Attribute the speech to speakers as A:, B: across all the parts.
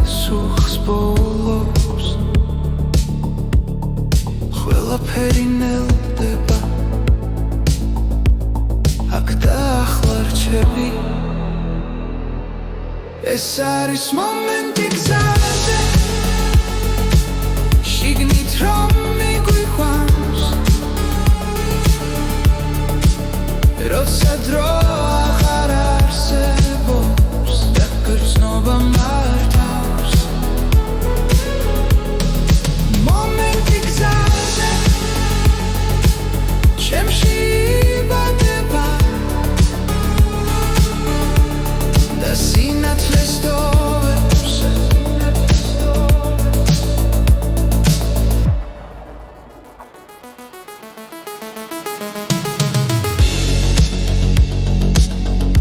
A: სუხს ბოლოს ყველაფერი ნელდება აქ და ახლა რჩები ეს არის მომენტი გზაზე შიგნით რომ მიგვიყვანს როცა დრო აღარ არსებობს და გრძნობა მართავს მომენტი გზაზე ჩემში იბადება და სინათლეს დოვებს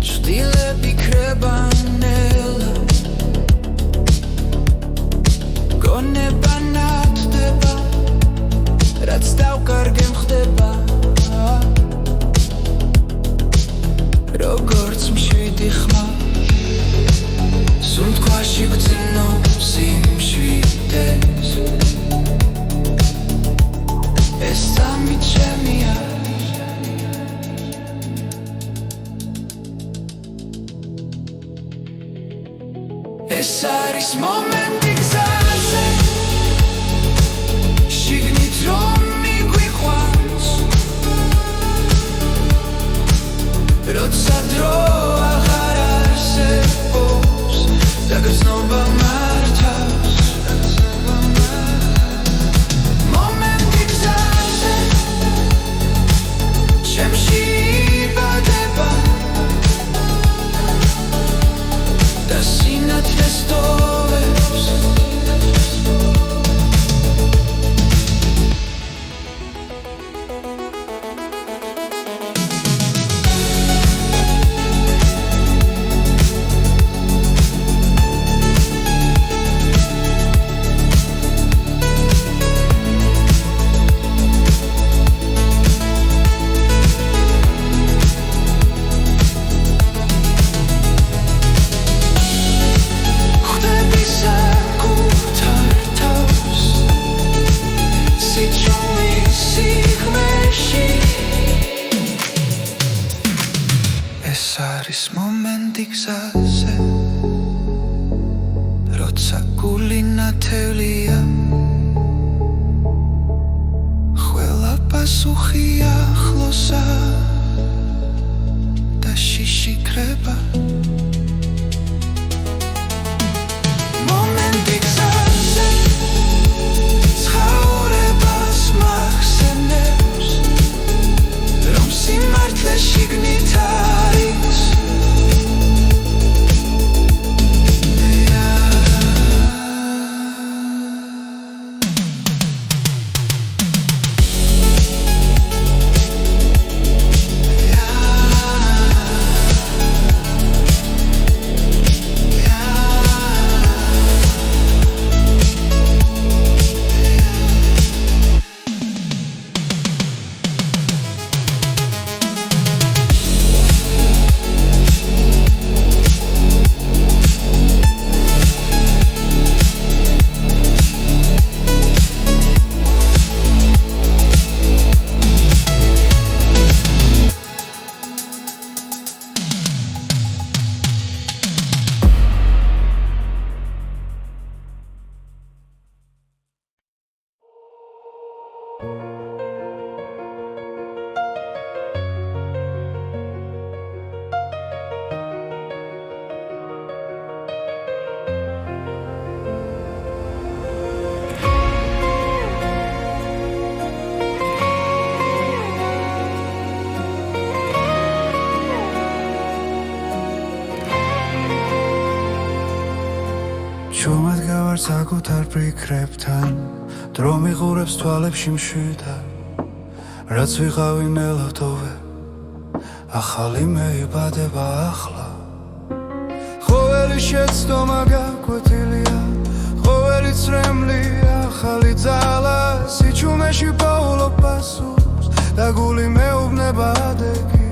A: ჭდილები ქრება ნელა გონება ნათდება რაც დავკარგე მხდება როგორც მშვიდი ხმა სუნთქვაში გძნობს იმშვიდეს ეს სამი ჩემია ეს არის მომენტი გზაზე შიგნით რომ მიგვიყვანს როცა დრო აღარ არსებობს და გრძნობა მართავს მომენტი გზაზე ჩემში იბადება და სინათლეს დოვებს ეს არის მომენტი გზაზე როცა გული ნათელია ყველა პასუხი ახლოსა და შიში ქრება მომენტი გზაზე ცხოვრებას მახსენებს რომ სიმართლე შიგნით არის
B: ჩუმად გავარ საკუთარ ფიქრებთან დრო მიყურებს თვალებში მშვიდად რაც ვიყავი ნელავდოვე ახალი მეიბადება ახლა ყოველი შეცდომა გაკვეთილია ყოველი წრემლი ახალი ძალა სიჩუმეში პოულობ პასუხს და გული მეუბნება ადეგი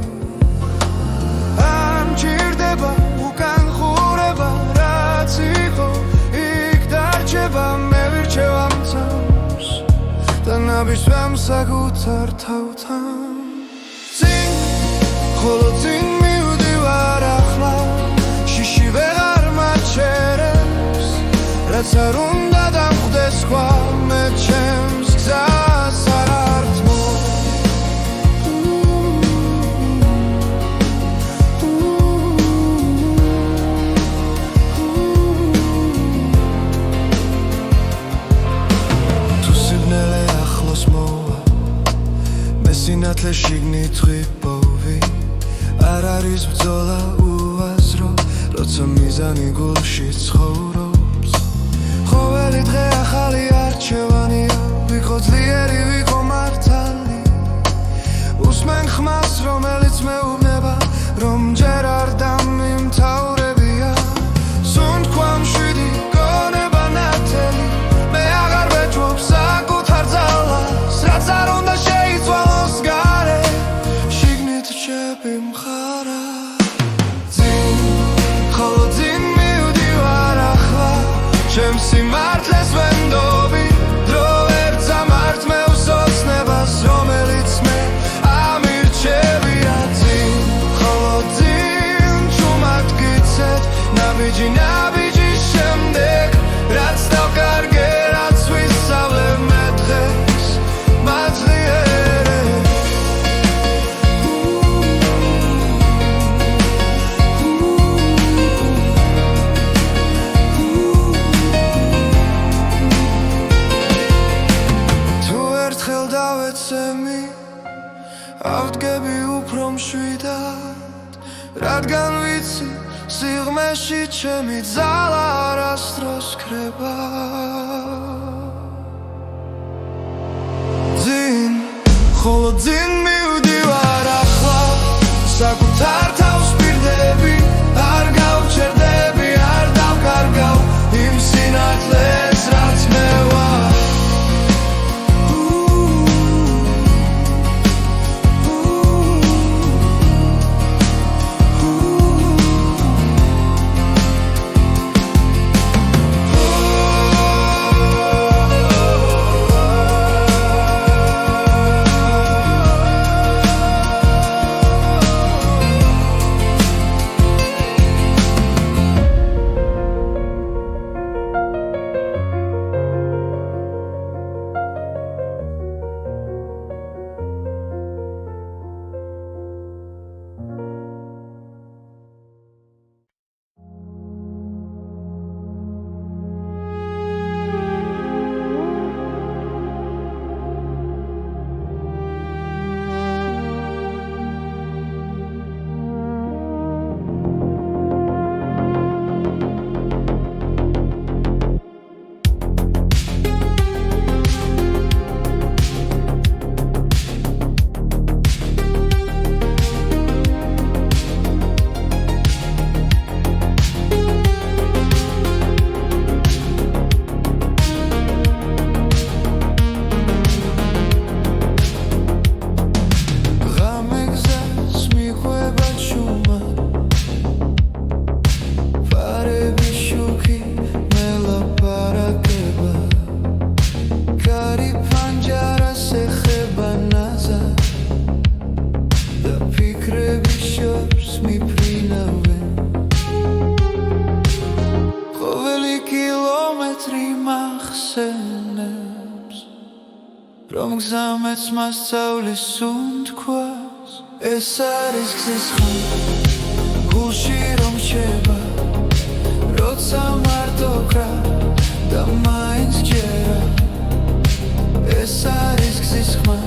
B: არ მჭირდება უკან ხურება რაც იყო ნაბიჯს ვემსაკუთარ თავთან წინ ხოლო წინ მივდივარ ახლა შიში ვეღარ მაჩერებს რაც არ უნდა დამხვდეს სხვა მე ჩემს გზას არ ართმო თუ სიბნელე ახლოს მოვა მე სინათლე შიგნით ღვიპოვი არ არის ბრძოლა უაზრო როცა მიზანი გულში ცხოვრობს ყოველი დღე ახალი არჩევანია ვიყო ძლიერი ვიყო მართალი უსმენ ხმას რომელიც მეუბნება რომ ჯერ არ დამიმთავრებია სუნთქვა მშვიდი გონება ნათელი მე აღარ ვეჭვობ საკუთარ ძალას რაც არ უნდა შეიცვალოს გარე შიგნით რჩები მხარა წინ ხოლო წინ მივდივარ ახლა ჩემს სიმართლეს ვენდობი დრო ვერ წამართ მე უსოცნებას რომელიც მე ამირჩევია წინ ხოლო წინ ჩუმად გიცეთ ნაბიჯი ნაბიჯის შემდეგ რაც დავკარგე რაც ვისწავლებ მე დღეს მაძლიერებ თუ ერთხელ დავეცემი ავდგები უფრო მშვიდად რადგან ვიცი სიღრმეში ჩემი ძალა არასდროს ქრება წინ ხოლო წინ მივდივარ ახლა საკუთარ თავს ვპირდები არ გავჩერდები არ დავკარგავ იმ სინათლეს რაც მე ვარ რომ გზამეც მასწავლის სუნთქვას ეს არის გზის ხმა გულში რომ რჩება როცა მარტო კრა და მაინც ჯერა ეს არის გზის ხმა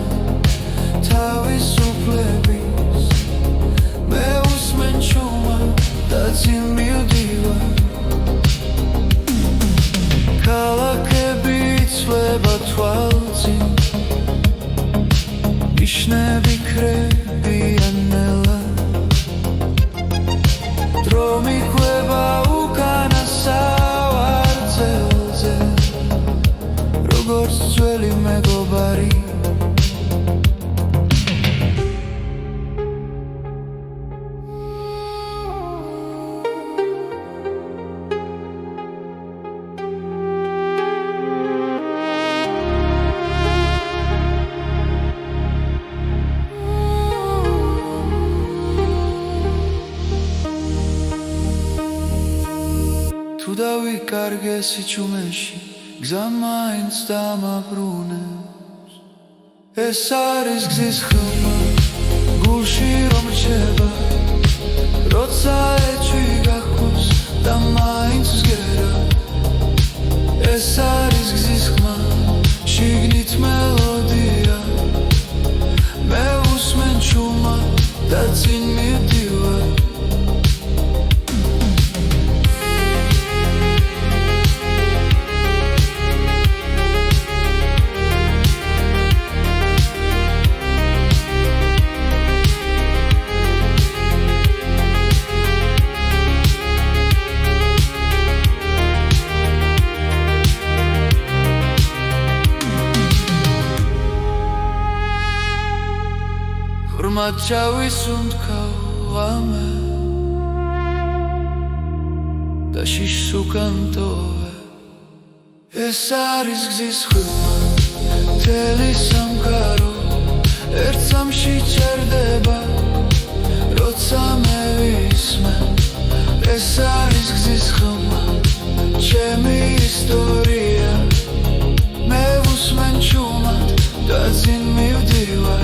B: თავისუფლების მე უსმენ ჩუმა და წინ მივდივარ ქალაქები იცვლება თვალწინ ნიშნები ქრებიან ნელა დრო მიყვება უკანა სავარძელზე დავიკარგე სიჩუმეში გზა მაინც დამაბრუნებს ეს არის გზის ხილვა გულში რომ რჩება როცა ეჭვი გახოს და მაინც ვსგერა ეს არის გზის ხმა შიგნით მელოდია მე უსმენ ჩუმად და წინ მივდივარ Mačavis un kauame Da shishu kantove Es aris gzis khuma Teli samkaro Ertsamshi cherdeba Rotsa me vismen Es aris gzis khuma Chemi historia Me usmen chumat Da zin mivdivar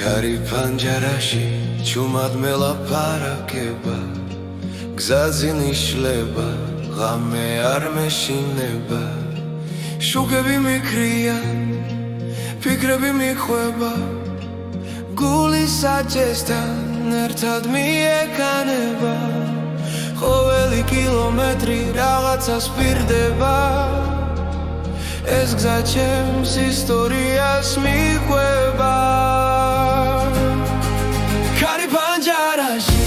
B: Kari panjarashi chumad melaparakeba Gzazin ishleba Ghame ar meshineba Shukebi mikrien Fikrebi mikhweba Guli sajestan Ertad miekaneba Hoveli kilometri Ragatsas pirdeba Es gza chems historias mikhweba Kari panjarashi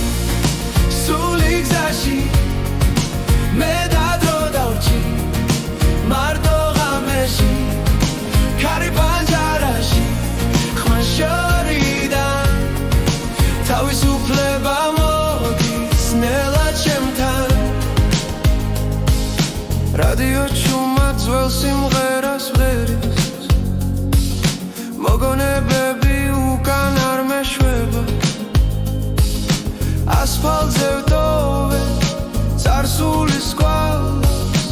B: Suli gzashi Me dadro davchi Mardo ghameshi Kari panjarashi Khman shoridan Tavis upleba modis Nela chemtan Radio chumat zvel simgheras vleris Mogonebები უკან არ მეშვება ასფალტზე ვტოვე წარსულის კვალს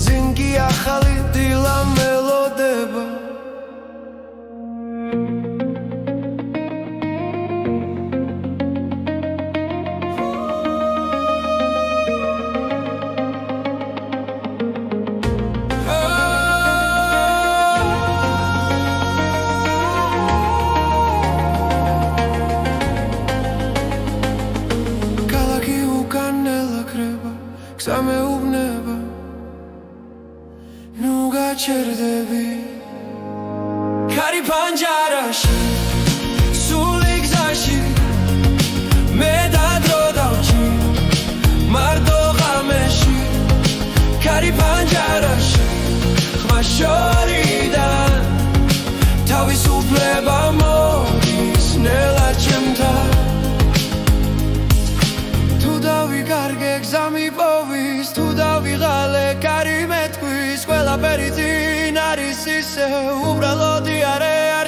B: წინ კი ახალი დილა მელოდება Same ubneba Nu gacerdebi Kari panjarashi Suli gzashi Me dadro davchi Mardo ghameshi Kari panjarashi Khma shoridan Tavis upleba modis Nela chemtan Tu davikarge gza mipovis Tu davigale kari metkvis ყველაფერი წინ არის ისე უბრალოდი არ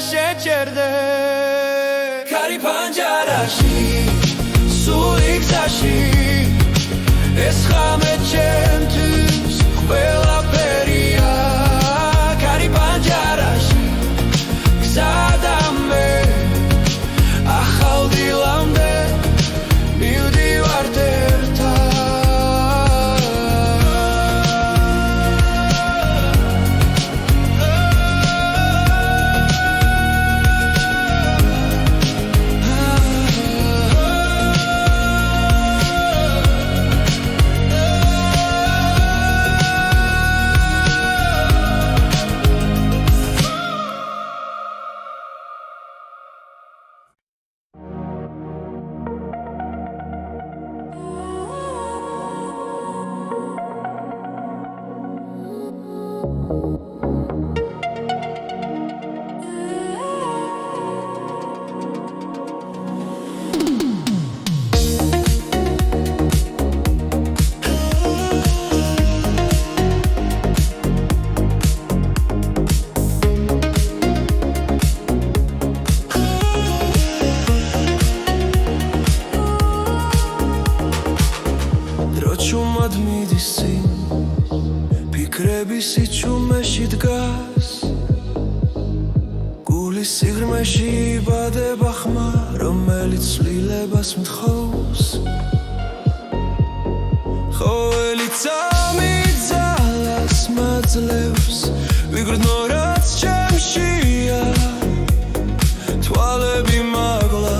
B: შეჩერდე Kari panjarashi Suli gzashi Es khame chemtis ყველაფერია Kari panjarashi Gzadame Ახალ დილამდე მივდივართ ერთად დროჩუმად მიდის წინ ფიქრები სიჩუმეში დგას გულის სიღრმეში იბადება ხმა რომელიც ცვლილებას მთხოვს ყოველი წამი ძალას მაძლევს ვიგრძნო რაც ჩემშია თვალები მაგლა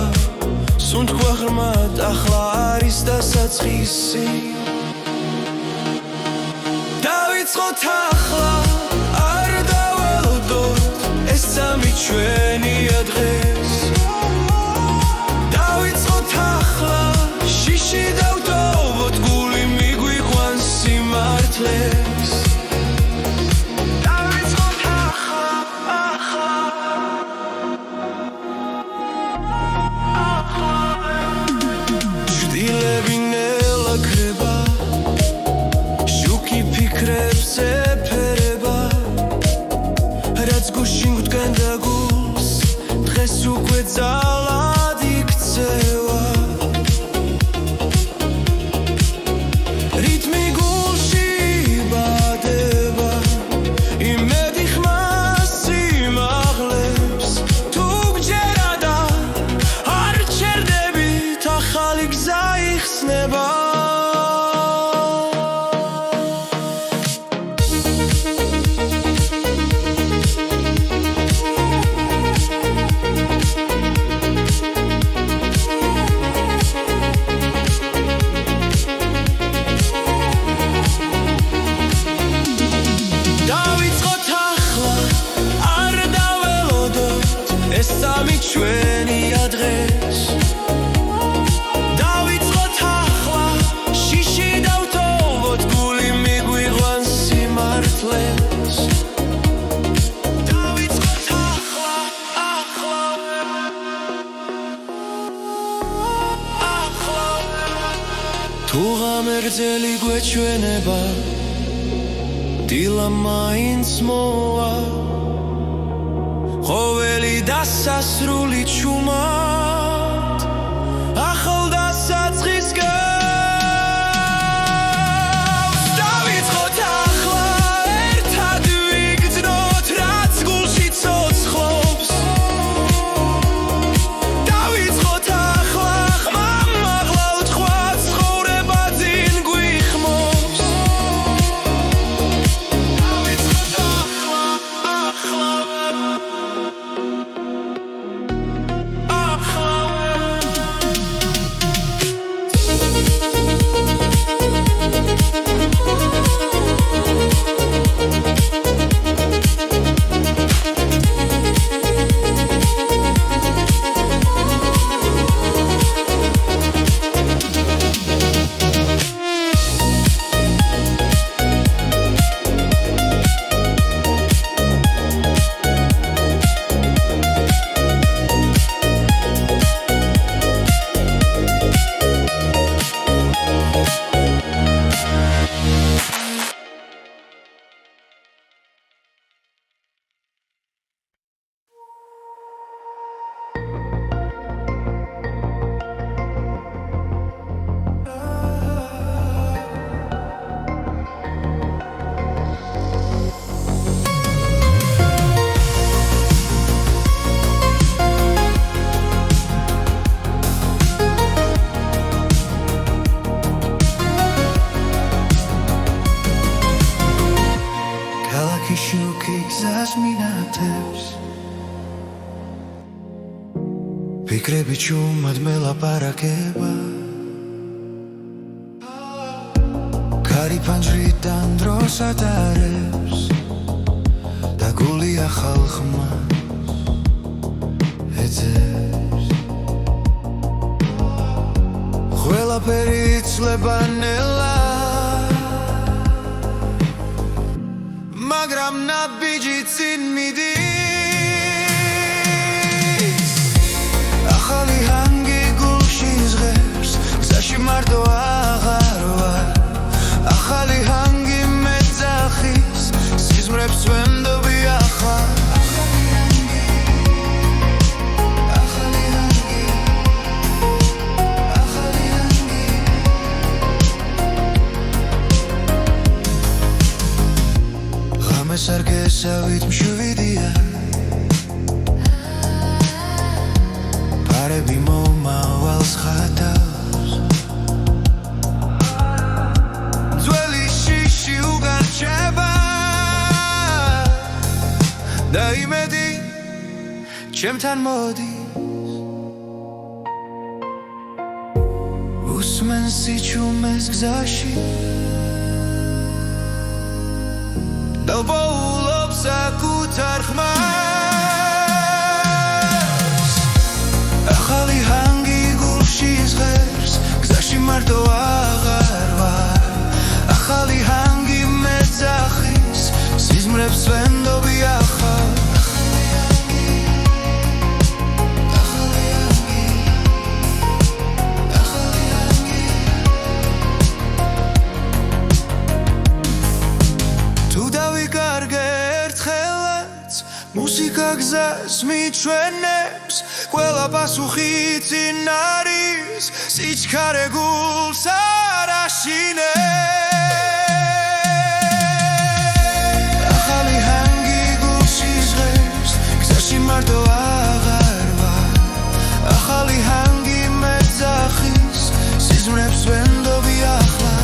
B: სუნთქვა ღრმად ახლა არის დასაწყისი დავიწყოთ ახლა არ დაველოდოთ ეს სამი ჩვენია დღეს დავიწყოთ ახლა შიში დავტოვოთ გული მიგვიყვანს სიმართლეს დავიწყოთ ახლა ჭრილები ნელა ქრება შუქი ფიქრებს ეფერება რაც გუშინ გვდგენდა გულს დღეს უკვე ძალად იქცევა რითმი გულში იბადება იმედი ხმას სიმაღლებს თუ გჯერა და არ ჩერდებით ახალი გზა იხსნება დავიწყოთ ახლა არ დაველოდოთ ეს სამი ჩვენია დღეს დავიწყოთ ახლა შიში დავტოვოთ გული მიგვიყვანს სიმართლეს დავიწყოთ ახლა თუ ღამერძელი გვეჩვენება დილა მაინც მოვა ყოველი დასასრული ჩუმად ახალ დასაწყის გავს დავიწყოთ ახლა ერთად ვიგრძნოთ რაც გულში ცოცხლობს დავიწყოთ ახლა ხმამ მაღლა უთქვა ცხოვრება ძინ გვიხმობს ფიქრები ჩუმად მელაპარაკება კარი ფანჯრიდან დროს ატარებს და გული ახალ ხმას ეძებს ყველაფერი იცლება ნელა მაგრამ ნაბიჯი წინ მიდის ახალი ჰანგი გულში ზღერს გზაში მარტო აღარ ვარ ახალი ჰანგი მეძახის სიზმრებს ვენდობი ახლა სარგესავით მშვიდია პარები მომავალს ხატავს ძველი შიში უგარჩება და იმედი ჩემთან მოდის უსმენს სიჩუმეს გზაში დავბოულობს საკუთარ ხმას ახალი ჰანგი გულში ზღერს გზაში მარტო აღარ ვარ ახალი ჰანგი მეძახის სიზმრებს ვენდობი ახლა მუსიკა გზას მიჩვენებს ყველა პასუხი წინ არის სიჩქარე გულს არ აშინებს ახალი ჰანგი გულში ზღერს გზაში მარტო აღარ ვარ ახალი ჰანგი მეძახის სიზმრებს ვენდობი ახლა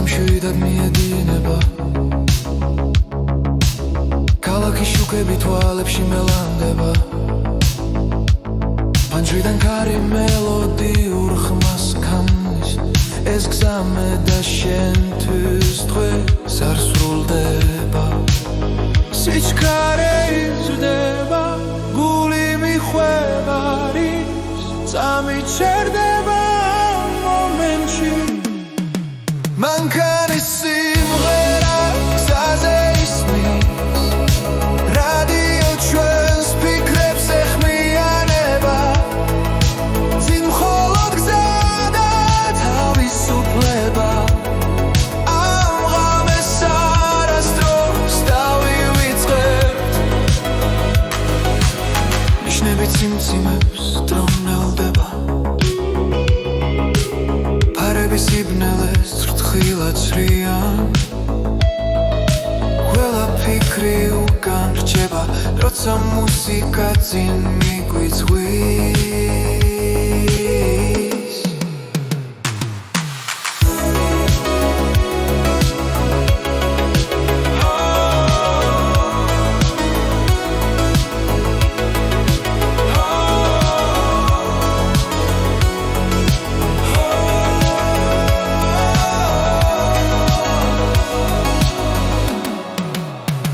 B: მშვიდად მიედინება ქალაქის შუქები თვალებში მელანდება პანჯრიდან ქარი მელოდიურ ხმას ქმნის ეს გზამე და შენთვის დღეს არ სრულდება სიჩქარე იზრდება გული მიხვევა არის წამიჩერდება მომენტში მანქანის სიმღერა გზაზე ისმის რადიო ჩვენს ფიქრებს ეხმიანება წინ მხოლოდ გზა და თავისუფლება ამ ღამეს არასდროს დავივიწყებთ ნიშნები ციმციმებს დრონელდება პარები სიბნელეს თხილად ცრიან ყველა ფიქრი უკან რჩება როცა მუსიკა წინ მიგვიწვის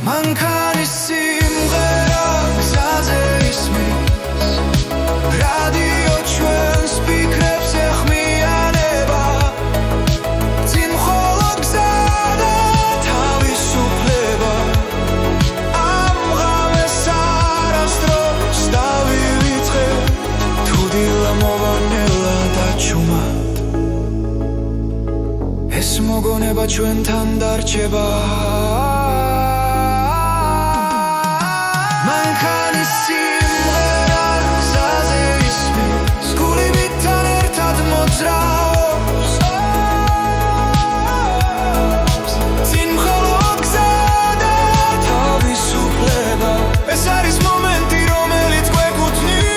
B: მანქანის სიმღერა გზაზე ისმის ირკვევა ჩვენთან დარჩება მანქანი სიმღერა გზაზე ისმის გულივიდან ერთად მოძრაობს წინ მხოლოდ გზა და თავისუფლება ეს არის მომენტი რომელიც გვეკუთვნის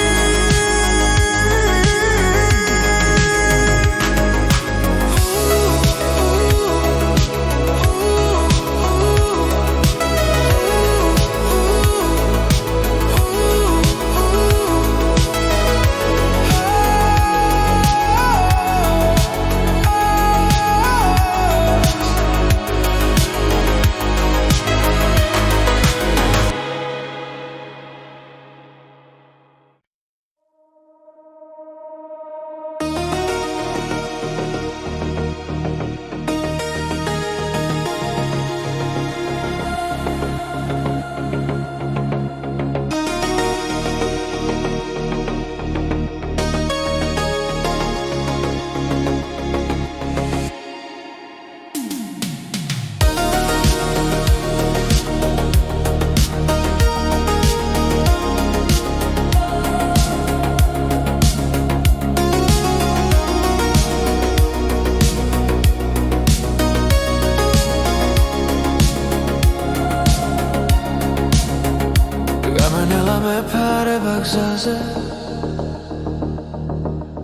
B: გზაზე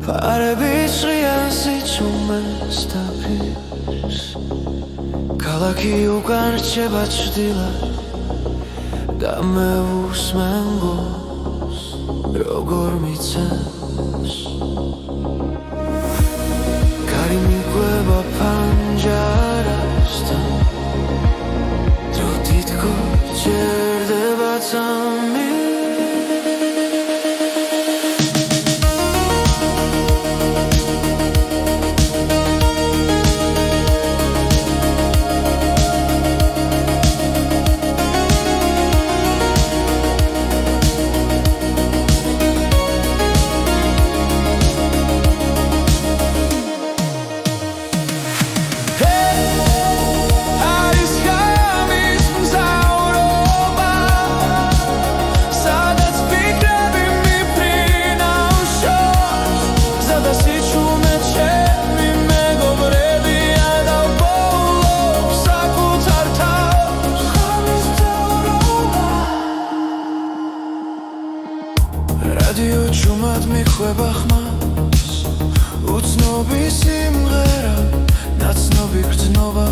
B: ფარები ჭრიან სიჩუმეს დაფის ქალაქი უკან რჩება ჭრდილად და მე უსმენ გულს როგორ მიცემს კარი მიგვება ფანჯარასთან დრო თითქო ჭერდება წამი რადიო ჭუმად მიხვება ხმას უცნობი სიმღერა ნაცნობი გრძნობა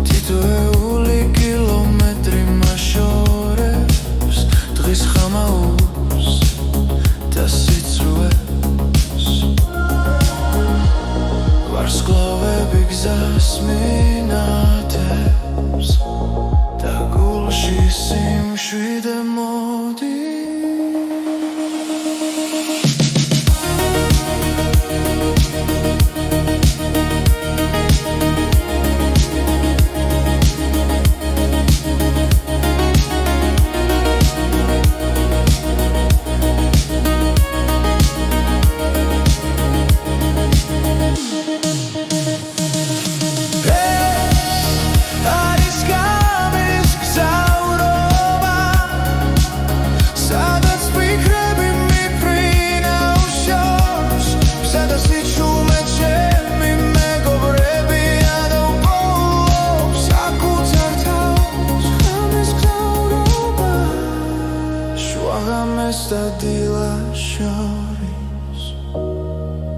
B: თითოეული კილომეტრი მაშორებს დღის ხამაურს და სიცრუეს ვარსკვლავები გზას მინათებს და გულში სიმშვიდე მოდის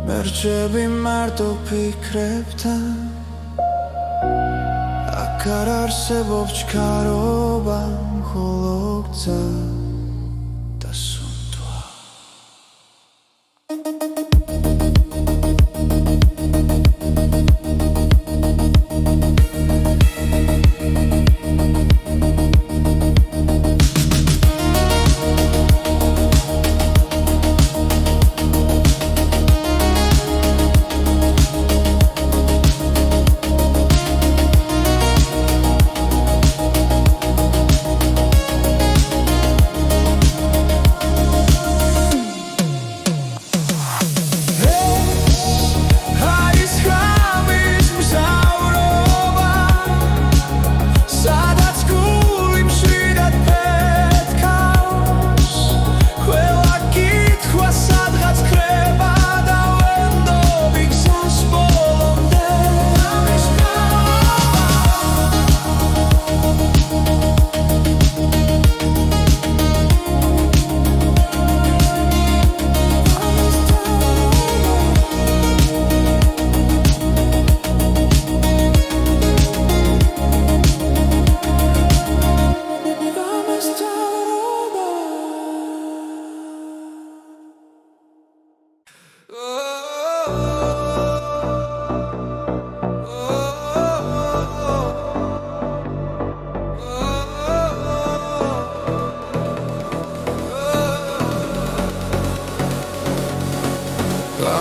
B: მერჩები მარტო ფიქრებთან აქ არ არსებობს ჩქარობა მხოლოდ გზა და სუნთვა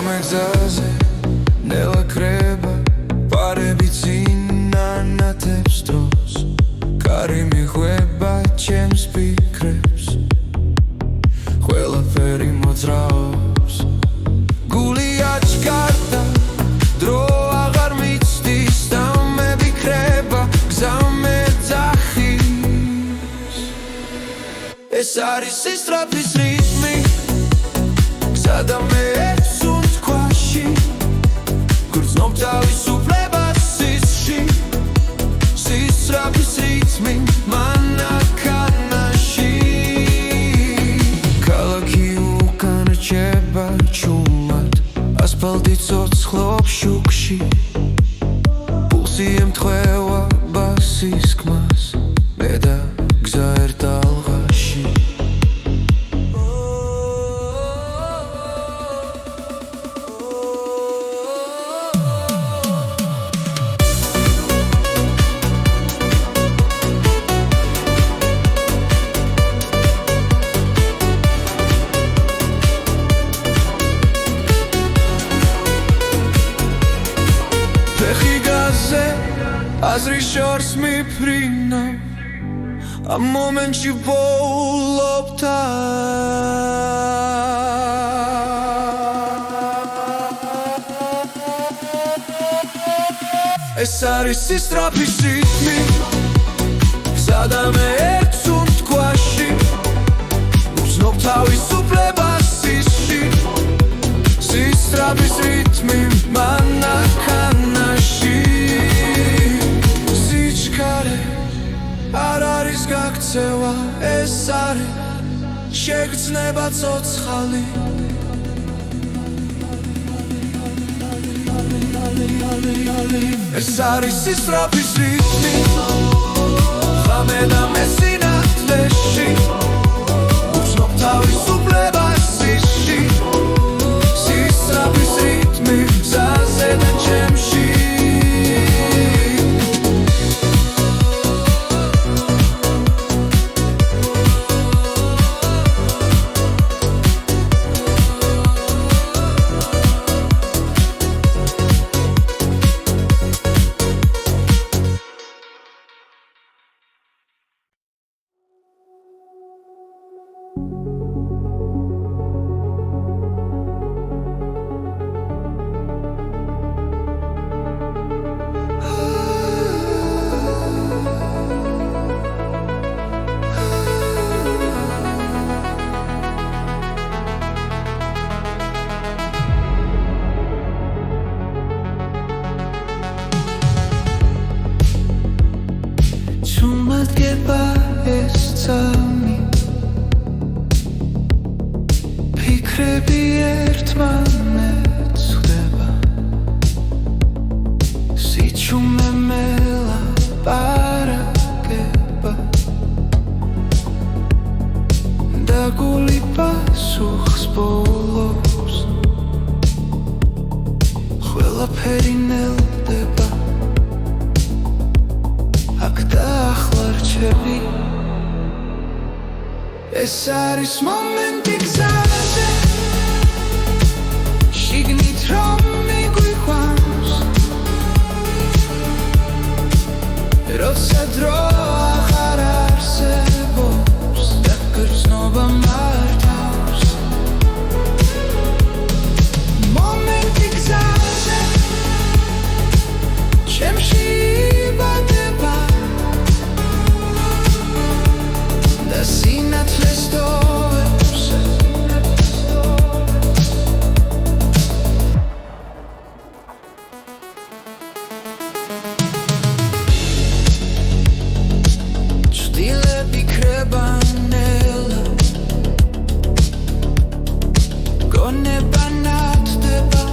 B: გამეგზაზე ნელა კრება პარები წინანათებს დროს კარი მიღვება ჩემს ფიქრებს ყველაფერი მოძრაობს გული აჩქარდა დრო აღარ მიცდის და მევიქრება გზა მეძახის ეს არის სისწრაფის რიტმი გზადა მე სუნთქვაში გრძნობ თავისუფლებას სისში სისწრაფის რიტმი მანქანაში ქალაქი უკან რჩება ჩუმად ასფალტი ცოცხლობს შუქში პულსი ემთხვევა ბასის ხმას მე და გზა ერთ ალღაში აზრი შორს მიფრინო ამ მომენტში ვოულობ ეს არის სისწრაფის რიტმი გზადა მე სუნთქვაში გრძნობ თავისუფლებას სისში სისწრაფის რიტმი მანქანაში არ არის გაქცევა ეს არის შეგრძნება ცოცხალი ეს არის სისწრაფის რიტმი ღამე და მე სინათლეში გრძნობ თავისუფლებას სისში სისწრაფის რიტმი გზაზე და ჩემში ფიქრები ერთმანეთს ხვდება სიჩუმე მელაპარაკება და გული პასუხს ბოლობს ყველაფერი ნელდება აქ და ახლა რჩები ეს არის მომენტი გზაზე შიგნით რომ მიგვიყვანს როცა დრო აღარ არსებობს და გრძნობა მართავს მომენტი გზაზე ჩემში იბადება და სინათლეს დოვებს ჭდილები ქრება ნელა გონება ნათდება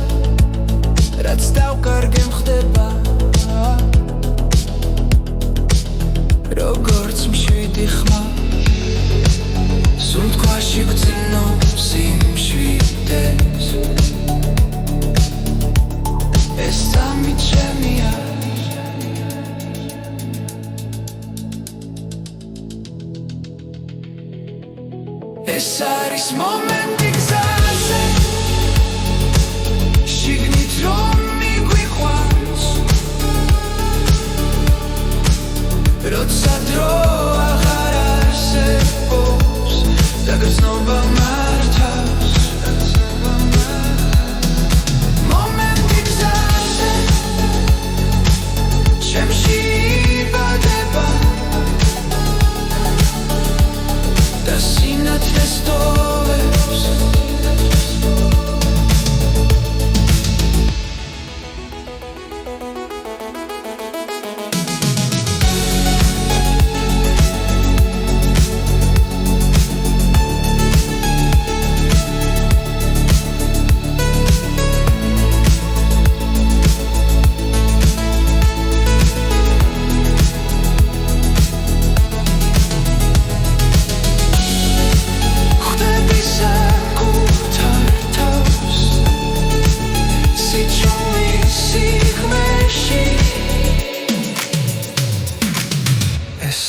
B: რაც დავკარგე მხდება როგორც მშვიდი ხმა სუნთქვაში გძინობ სიმშვიდეს ეს სამი ჩემია ეს არის მომენტი გზაზე
A: როცა დრო აღარ არსებობს და გრძნობა მართავს მომენტი გზაზე ჩემში იბადება და სინათლეს ტოვებს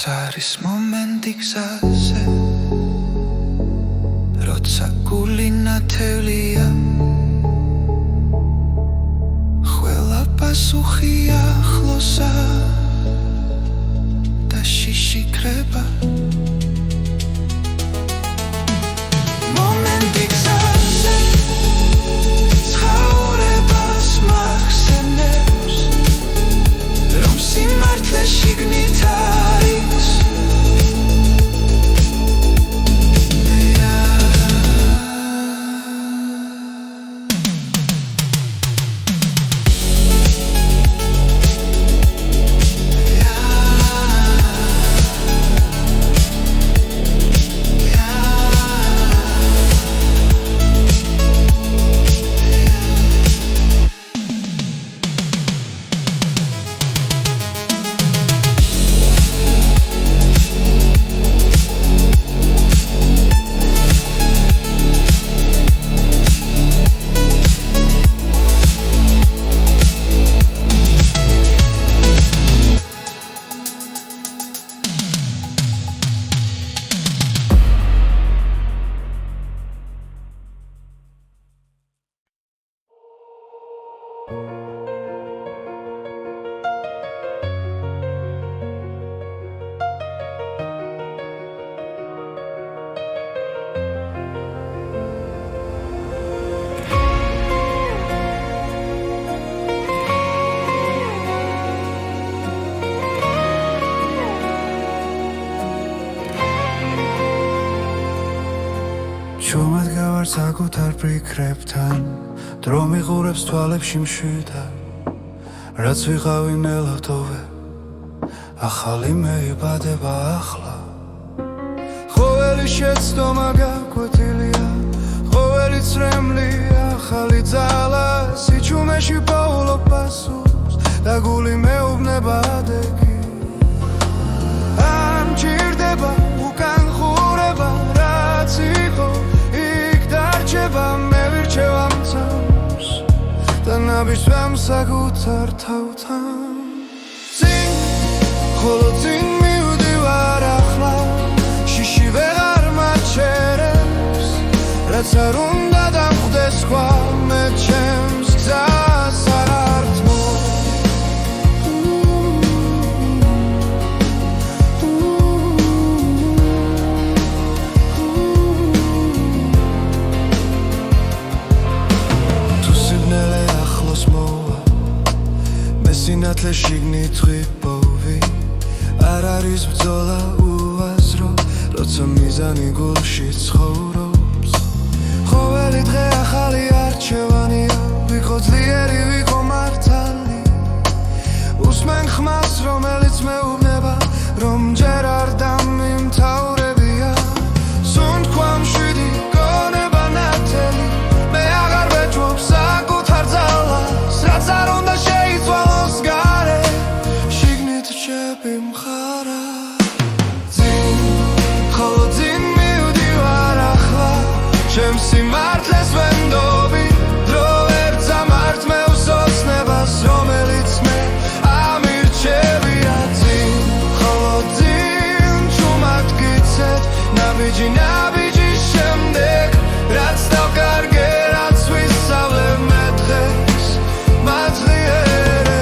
A: არის მომენტი გზაზე როცა გული ნათელია ყველა პასუხი ახლოსა და შიში კრება მომენტი გზაზე ცხოვრებას მახსენებს რომ სიმართლე შიგნით არის
C: ჩუმად გავარ საკუთარ ფიქრებთან დრო მიყურებს თვალებში მშვიდად რაც ვიყავი ნელავდოვე ახალი მეიბადება ახლა ყოველი შეცდომა გაკვეთილია ყოველი წრემლი ახალი ძალა სიჩუმეში პოულობ პასუხს და გული მეუბნება ადეგი არ მჭირდება უკან ხურება რაც იყო მე ვირჩევ ამ თავს და ნაბიჯს საკუთარ თავთან წინ ხოლო წინ მივდივარ ახლა შიში ვეღარ მაჩერებს რაც არ უნდა დამხვდეს სხვა მე ჩემს გზას არ ართმო სინათლე შიგნით ღვიპოვი არ არის ბრძოლა უაზრო როცა მიზანი გულში ცხოვრობს ყოველი დღე ახალი არჩევანია ვიყო ძლიერი ვიყო მართალი უსმენ ხმას რომელიც მეუბნება რომ ჯერ არ დამიმთავრებია სუნთქვა მშვიდი გონება ნათელი მე აღარ ვეჭვობ საკუთარ ძალას რაც არ უნდა შეიცვალოს გარე შიგნით რჩები მხარა წინ ხოლო წინ მივდივარ ახლა ჩემს სიმართლეს ვენდობი დრო ვერ წამართ მე უსოცნებას რომელიც მე ამირჩევია წინ ხოლო წინ ჩუმად გიცეთ ნაბიჯი ნაბიჯის შემდეგ რაც დავკარგე რაც ვისწავლე მე დღეს მაძლიერე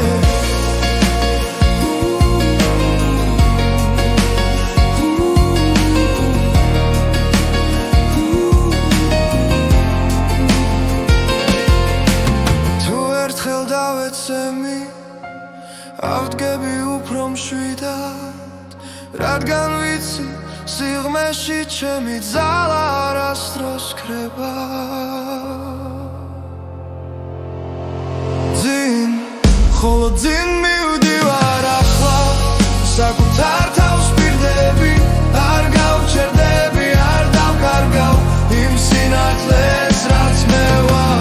C: რადგან ვიცი სიღრმეში ჩემი ძალა არასდროს ქრება ძინ ხოლო ძინ მივდივარ ახლა საკუთარ თავს პირდები არ გავჩერდები არ დავკარგავ იმ სინათლეს რაც მე ვარ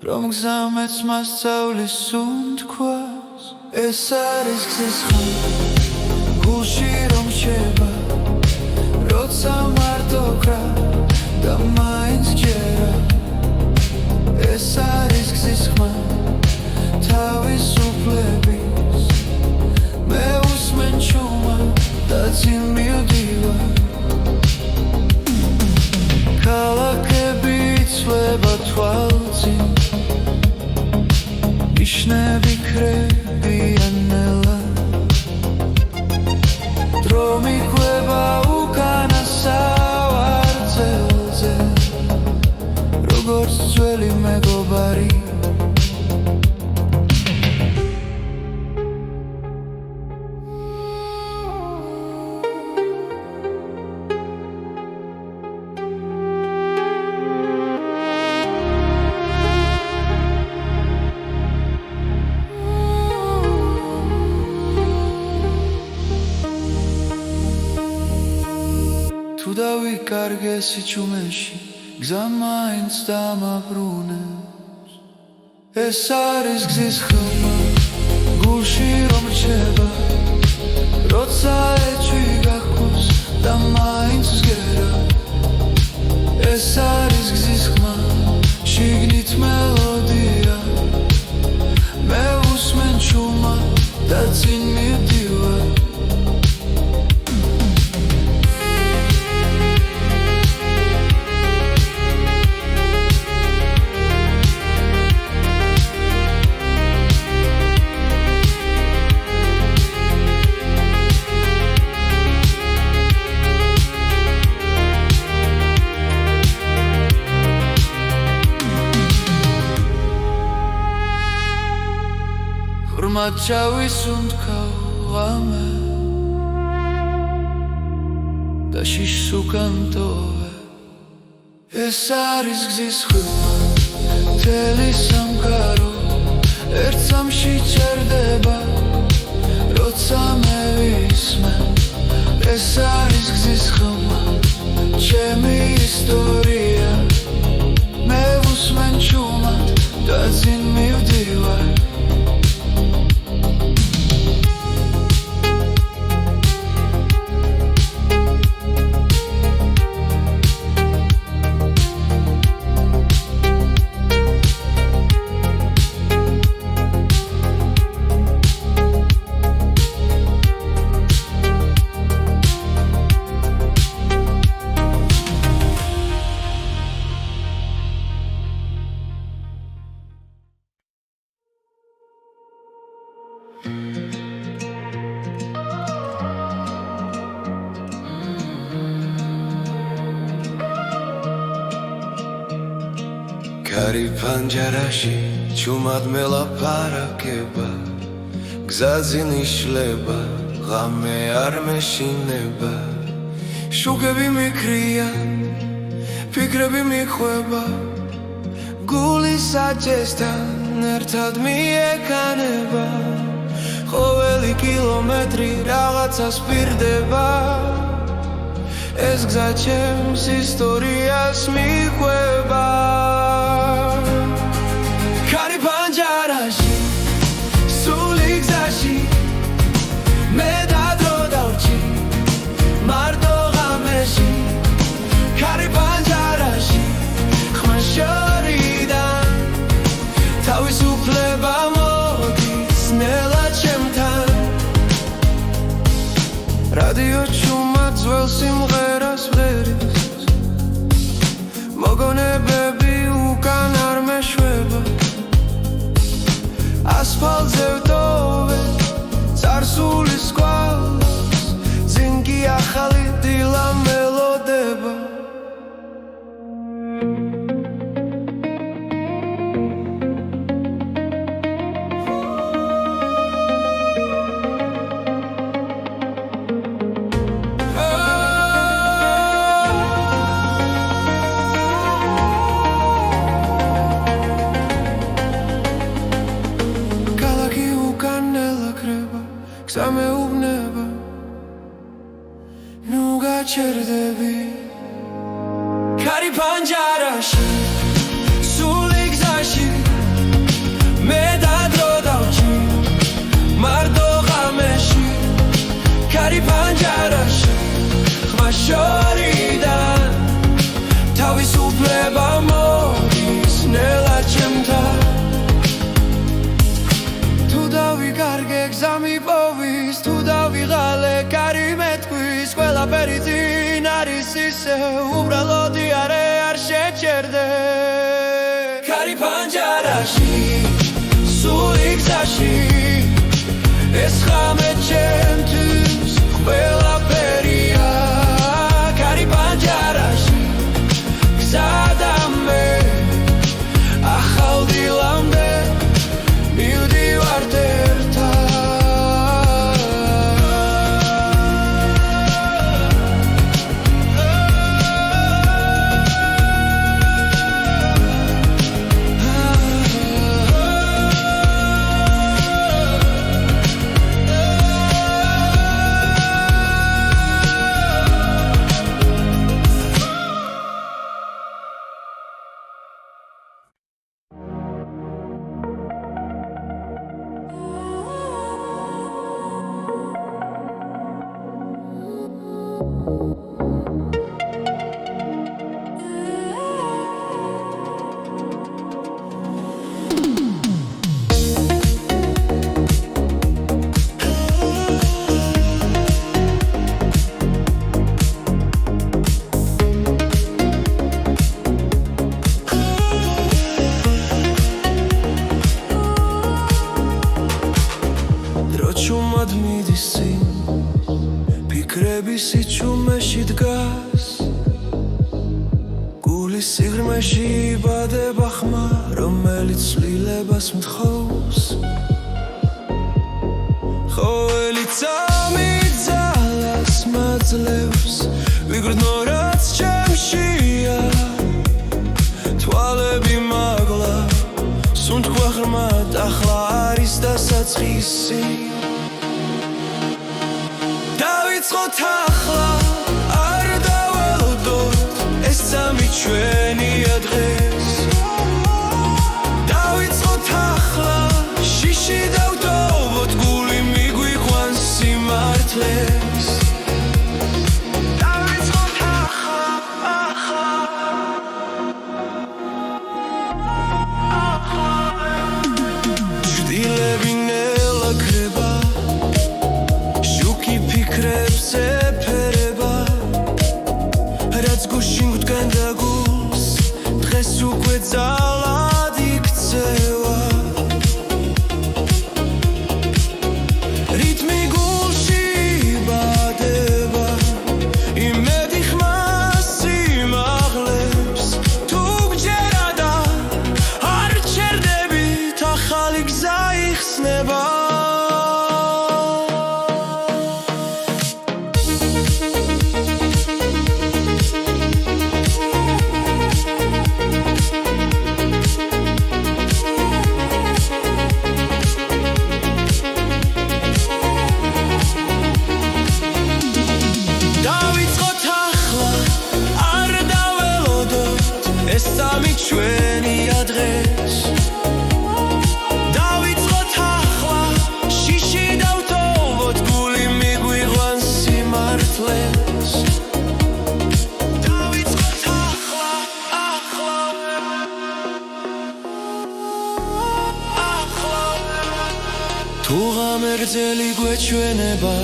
C: რომ გზამეც მასწავლის უნთქვას ეს არის გზის ხმა გულში რომ შევა როცა მარტო კრა და მაინც ჯერა ეს არის გზის ხმა თავისუფლების მე უსმენ ჩუმა და წინ მივდივარ ქალაქები იცვლება თვალწინ ნიშნები ქრებიან ნელა დრო მიყვება უკანასავარწელზე როგორც ძველი მეგობარი თუ დავიკარგე სიჩუმეში გზა მაინც დამაბრუნებს ეს არის გზის ხმა გულში რომ რჩება როცა ეჭვი გახოს და მაინც ვსგერა ეს არის გზის ხმა შიგნით მელოდია მე უსმენ ჩუმა და წინ მივდივარ ხმად ჩავისუნთქავ ამე და შიშს უკან ტოვე ეს არის გზის ხმა მთელი სამყარო ერთ სამში ჩერდება როცა მე ვისმენ ეს არის გზის ხმა ჩემი ისტორია მე უსმენ ჩუმად და წინ მივდივარ
A: კარი პანჯარაში ჩუმად მელაპარაკება გზაზე ნიშლება ღამე არ მეშინება შუქები მიქრია ფიქრები მიხვება გული საჭესთან ერთად მიეკანება ყოველი კილომეტრი რაღაცას პირდება ეს გზა ჩემს ისტორიას მიყვება კარი პანჯარაში სული გზაში მე დადრო დავჭი მარტო ღამეში კარი პანჯარაში ხმა შორიდან თავისუფლება მოდის ნელა ჩემთან რადიო ჩუმად ძველ სიმღერას ვღერის მოგონებები უკან არ მეშვება ასფალტზე ვტოვე წარსულის კვალს წინ კი ახალი დილა მელოდება სამეუბნება ნუ გაჩერდები კარი პანჯარაში სული გზაში მე დადრო დავჭი მარტო ღამეში კარი პანჯარაში ხმა შორიდან თავისუფლება მოდის ნელა ჩემთან თუ დავიკარგე გზა მიპოვის თუ დავიღალე კარი მეთქვის ყველაფერი წინ არის ისე უბრალოდ არ შეჩერდე კარი პანჯარაში სული გზაში ეს ღამე ჩემთვის ყველაფერია კარი პანჯარაში გზა და მე ახალ დილამდე მივდივართ სიჩუმეში დგას გულის სიღრმეში იბადება ხმა რომელიც ცვლილებას მთხოვს ყოველი წამი ძალას მაძლევს ვიგრძნო რაც ჩემშია თვალები მაგლა სუნთქვა ღრმად ახლა არის დასაწყისი დავიწყოთ ახლა არ დაველოდოთ ეს წამი ჩვენია დღეს დავიწყოთ ახლა შიში დავტოვოთ გული მიგვიყვანს სიმართლეს დავიწყოთ ახლა ჭრილები ნელა ქრება ფიქრებს ეფერება რაც გუშინ გვდგენდა გულს დღეს უკვე ძალად იქცევა რითმი გულში იბადება იმედი ხმას სიმაღლებს თუ გჯერა და ახლეს თუ ღამერთელი გვეჩვენება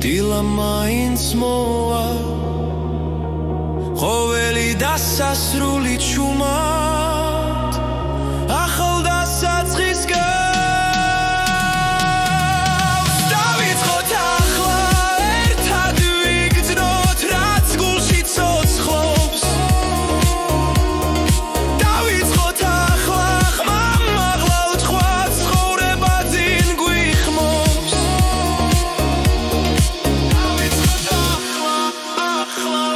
A: დილა მაინც მოვა ყოველი დასასრული ჩუმად ახალ დასაწყის გავს დავიწყოთ ახლა ერთად ვიგრძნოთ რაც გულში ცოცხლობს დავიწყოთ ახლა ხმამაღლა უთხრა ცხოვრება ძინ გვიხმობს დავიწყოთ ახლა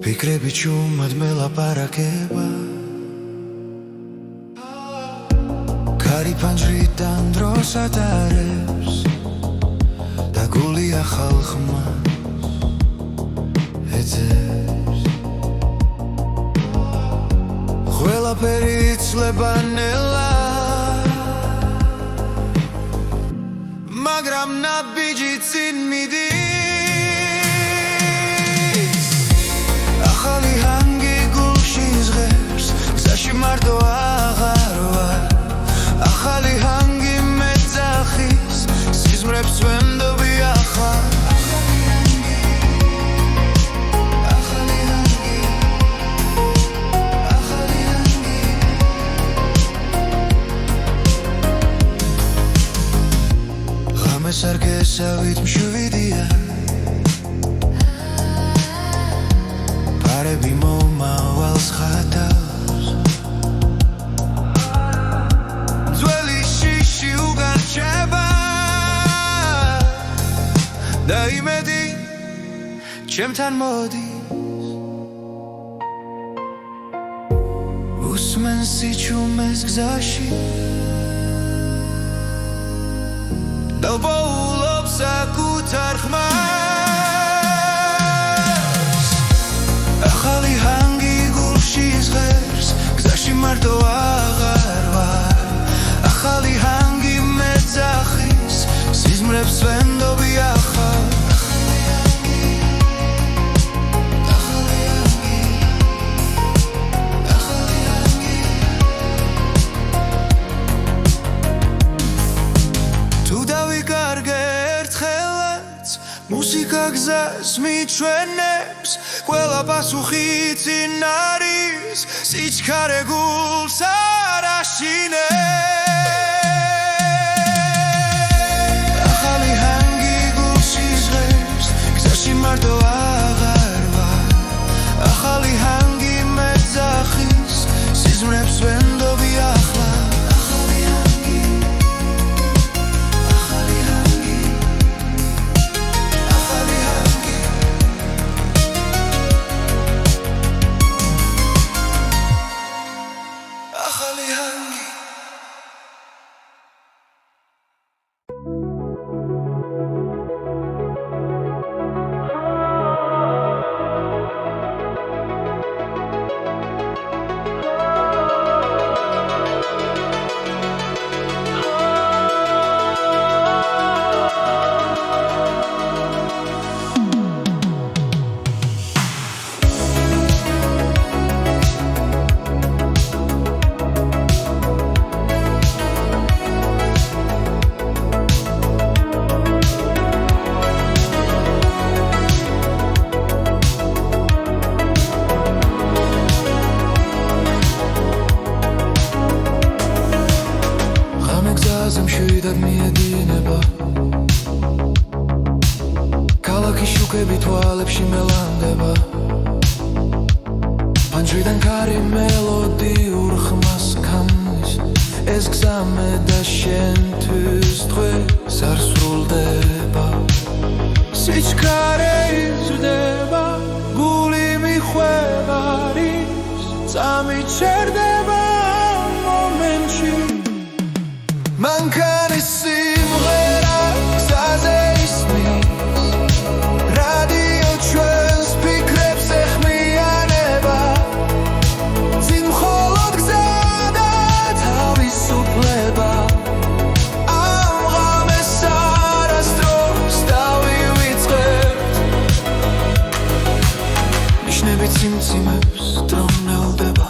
A: ფიქრები ჩუმად მელაპარაკება ქარი ფანჯრიდან დროს ატარებს და გული ახალ ხმას ეძებს ყველაფერი იცლება ნელა მაგრამ ნაბიჯი წინ მიდის ახალი ჰანგი გულში ზღერს გზაში მარტო აღარ ვარ ახალი ჰანგი მეძახის სიზმრებს ვენდობი ახლა სარგესავით მშვიდია პარები მომავალს ხატავს ძველი შიში უგარჩება და იმედი ჩემთან მოდის უსმენს სიჩუმეს გზაში დავბოულობს საკუთარ ხმას ახალი ჰანგი გულში ზღერს გზაში მარტო აღარ ვარ ახალი ჰანგი მეძახის სიზმრებს ვენდობი ახლა მუსიკა გზას მიჩვენებს ყველა პასუხი წინ არის სიჩქარე გულს არ აშინებს ახალი ჰანგი გულში ზღერს გზაში მარტო აღარ ვარ ახალი ჰანგი მეძახის სიზმრებს ვენდობი ახლა ახალი ჰანგი
B: მშვიდად მიედინება ქალაქის შუქები თვალებში მელანდება პანჯრიდან ქარი მელოდიურ ხმას ქმნის ეს გზა მე და შენთვის დღეს არ სრულდება სიჩქარე იზრდება გული მიხვევა რის წამიჩერდება მომენტში მანქანის სიმღერა გზაზე ისმის რადიო ჩვენს ფიქრებს ეხმიანება წინ მხოლოდ გზა და თავისუფლება ამ ღამეს არასდროს დავივიწყებთ ნიშნები ციმციმებს დრონელდება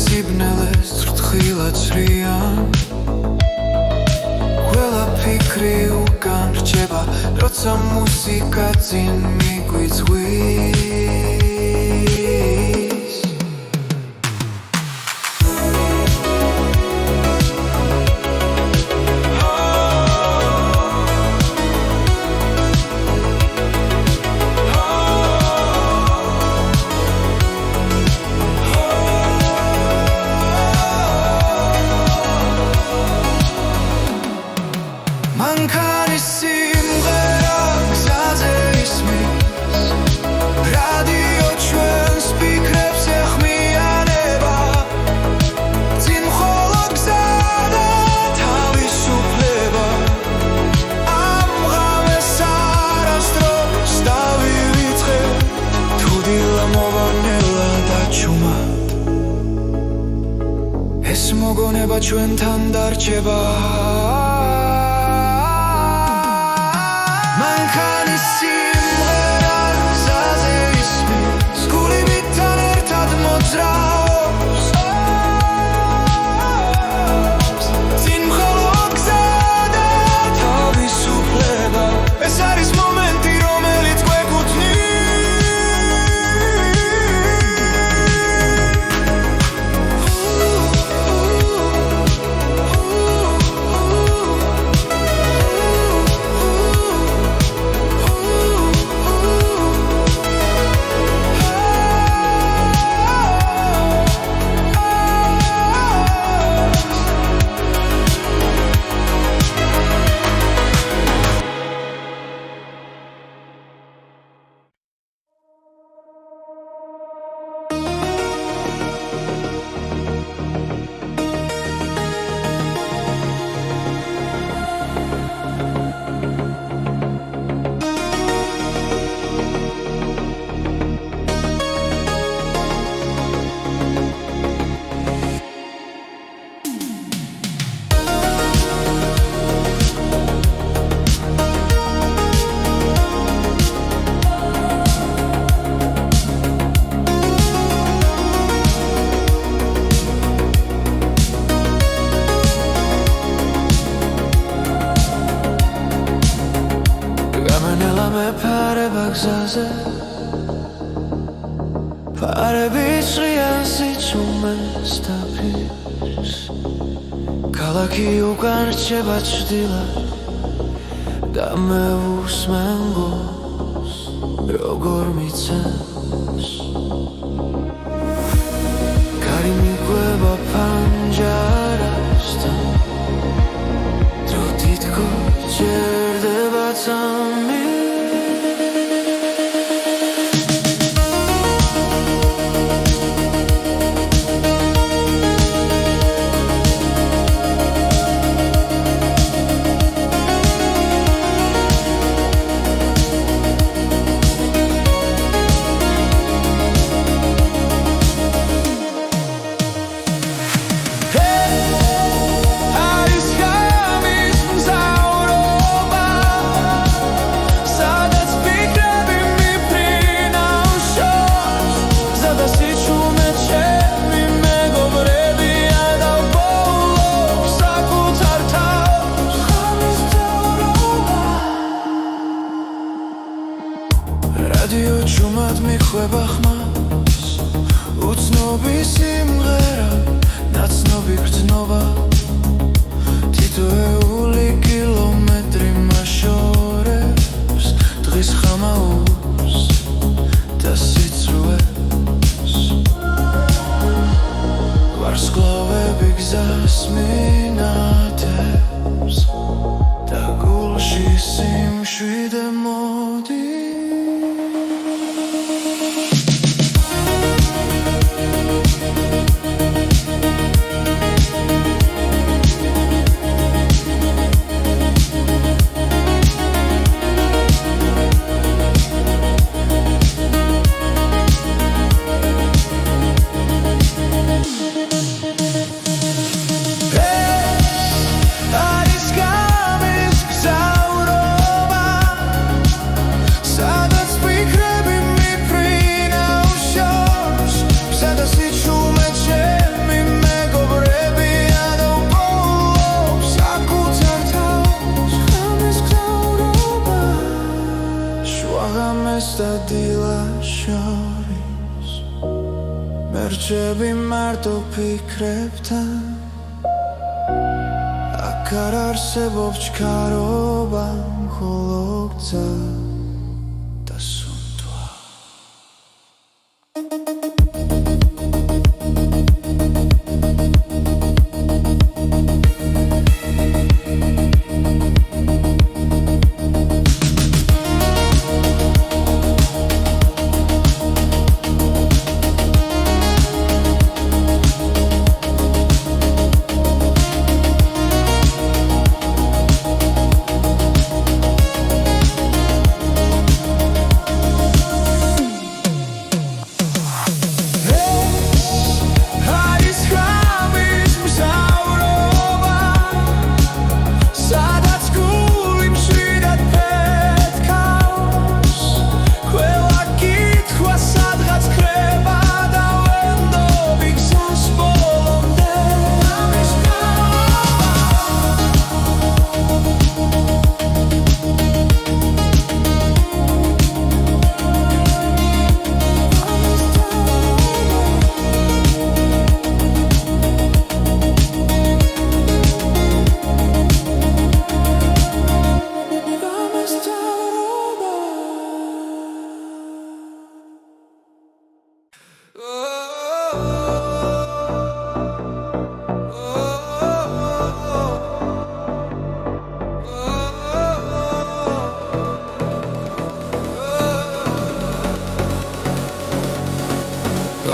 B: სიბნელეს რთხილად ცრიან ყველა ფიქრი უკან რჩება როცა მუსიკა წინ მიგვიწვის მანქანის სიმღერა გზაზე ისმის რადიო ჩვენს ფიქრებს ეხმიანება წინ მხოლოდ გზა და თავისუფლება ამ ღამეს არასდროს დავივიწყებთ თუ დილა მოვარნელა დაჩუმა ეს მოგონება ჩვენთან დარჩება მანქანის სიმღერა გზაზე ისმის გული მითთან ერთად მოძრაობს წინ მხოლოდ გზა და თავისუფლება ეს არის მომენტი რომელიც გვეკუთვნის მეფარება გზაზე ფარები ჭრიან სიჩუმეს დაფირს ქალაქი უკან რჩება ჩრდილად და მე უსმენ გულს როგორ მიცემს კარი მიგვება პანჯარასთან დრო თითქოს ჭერდება წამი minatebs da gulshi simshvide modi Mercebi marto pikrebtan Ak ar arsebob chkaroba მხოლოდ გზა და სუნთვა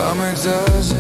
B: Amexas